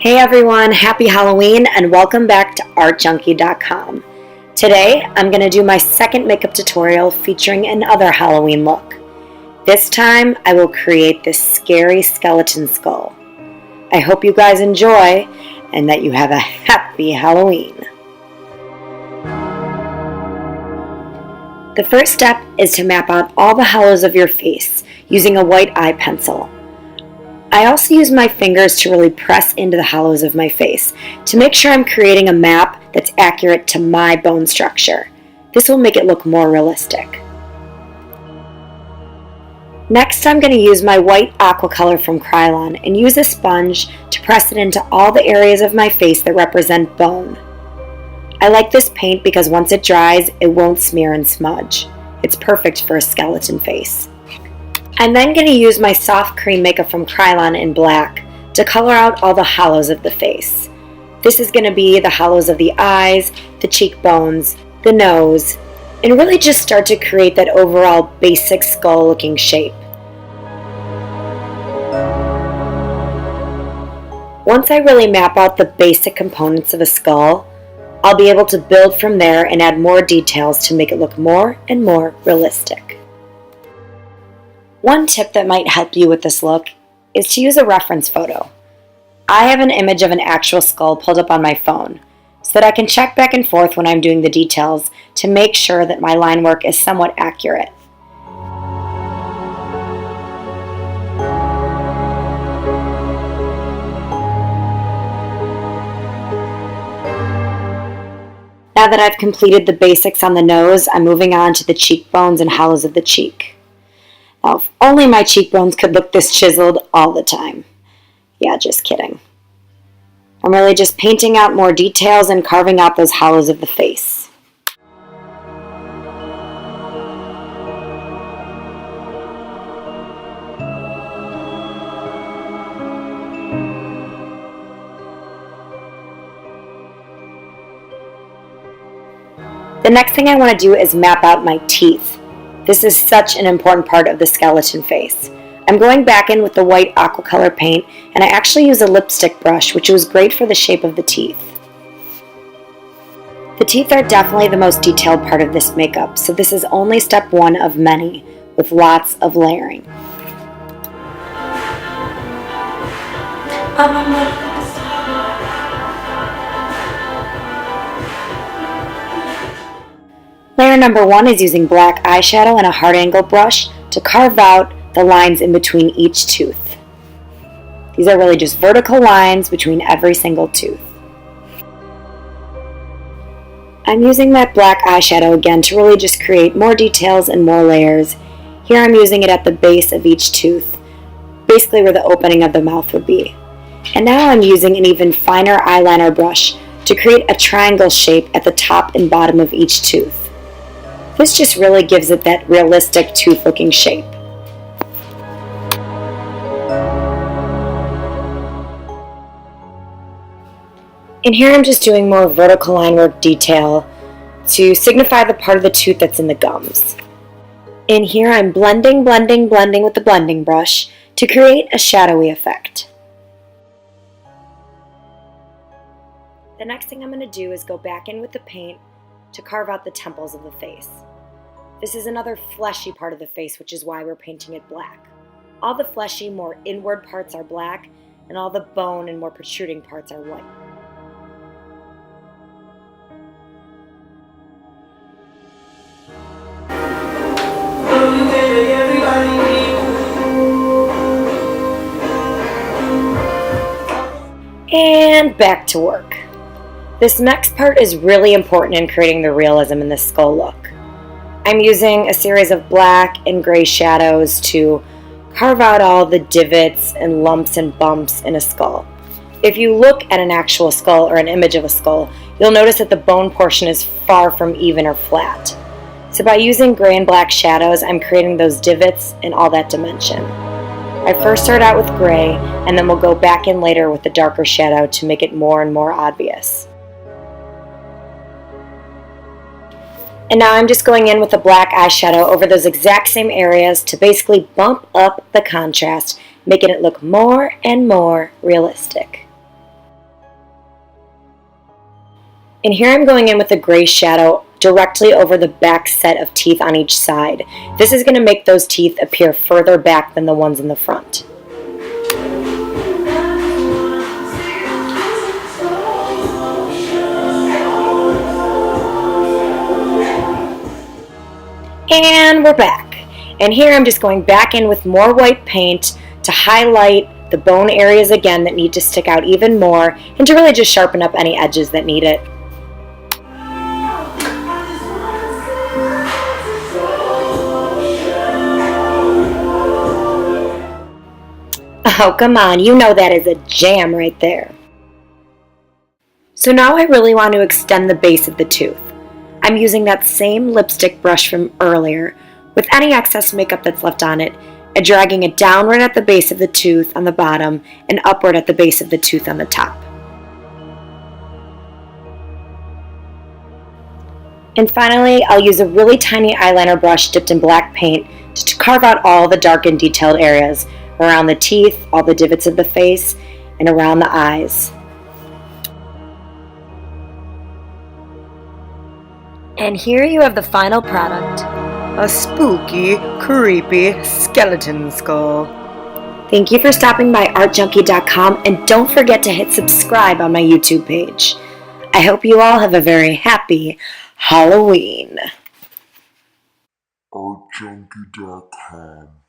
Hey everyone, happy Halloween and welcome back to ArtJunki.com. Today I'm going to do my second makeup tutorial featuring another Halloween look. This time I will create this scary skeleton skull. I hope you guys enjoy and that you have a happy Halloween. The first step is to map out all the hollows of your face using a white eye pencil. I also use my fingers to really press into the hollows of my face to make sure I'm creating a map that's accurate to my bone structure. This will make it look more realistic. Next, I'm going to use my white aqua color from Krylon and use a sponge to press it into all the areas of my face that represent bone. I like this paint because once it dries, it won't smear and smudge. It's perfect for a skeleton face. I'm then going to use my soft cream makeup from Krylon in black to color out all the hollows of the face. This is going to be the hollows of the eyes, the cheekbones, the nose, and really just start to create that overall basic skull looking shape. Once I really map out the basic components of a skull, I'll be able to build from there and add more details to make it look more and more realistic. One tip that might help you with this look is to use a reference photo. I have an image of an actual skull pulled up on my phone so that I can check back and forth when I'm doing the details to make sure that my line work is somewhat accurate. Now that I've completed the basics on the nose, I'm moving on to the cheekbones and hollows of the cheek. Now, if only my cheekbones could look this chiseled all the time. Yeah, just kidding. I'm really just painting out more details and carving out those hollows of the face. The next thing I want to do is map out my teeth. This is such an important part of the skeleton face. I'm going back in with the white aqua color paint, and I actually use a lipstick brush, which was great for the shape of the teeth. The teeth are definitely the most detailed part of this makeup, so this is only step one of many, with lots of layering. Layer number one is using black eyeshadow and a hard angle brush to carve out the lines in between each tooth. These are really just vertical lines between every single tooth. I'm using that black eyeshadow again to really just create more details and more layers. Here I'm using it at the base of each tooth, basically where the opening of the mouth would be. And now I'm using an even finer eyeliner brush to create a triangle shape at the top and bottom of each tooth. This just really gives it that realistic tooth-looking shape. And here I'm just doing more vertical line work detail to signify the part of the tooth that's in the gums. In here I'm blending with the blending brush to create a shadowy effect. The next thing I'm going to do is go back in with the paint to carve out the temples of the face. This is another fleshy part of the face, which is why we're painting it black. All the fleshy, more inward parts are black, and all the bone and more protruding parts are white. And back to work. This next part is really important in creating the realism in this skull look. I'm using a series of black and gray shadows to carve out all the divots and lumps and bumps in a skull. If you look at an actual skull or an image of a skull, you'll notice that the bone portion is far from even or flat. So by using gray and black shadows, I'm creating those divots and all that dimension. I first start out with gray, and then we'll go back in later with the darker shadow to make it more and more obvious. And now I'm just going in with a black eyeshadow over those exact same areas to basically bump up the contrast, making it look more and more realistic. And here I'm going in with a gray shadow directly over the back set of teeth on each side. This is going to make those teeth appear further back than the ones in the front. And we're back. And here I'm just going back in with more white paint to highlight the bone areas again that need to stick out even more, and to really just sharpen up any edges that need it. Oh, come on, you know that is a jam right there. So now I really want to extend the base of the tooth. I'm using that same lipstick brush from earlier, with any excess makeup that's left on it, and dragging it downward at the base of the tooth on the bottom and upward at the base of the tooth on the top. And finally, I'll use a really tiny eyeliner brush dipped in black paint to carve out all the dark and detailed areas around the teeth, all the divots of the face, and around the eyes. And here you have the final product. A spooky, creepy skeleton skull. Thank you for stopping by artjunki.com, and don't forget to hit subscribe on my YouTube page. I hope you all have a very happy Halloween. artjunki.com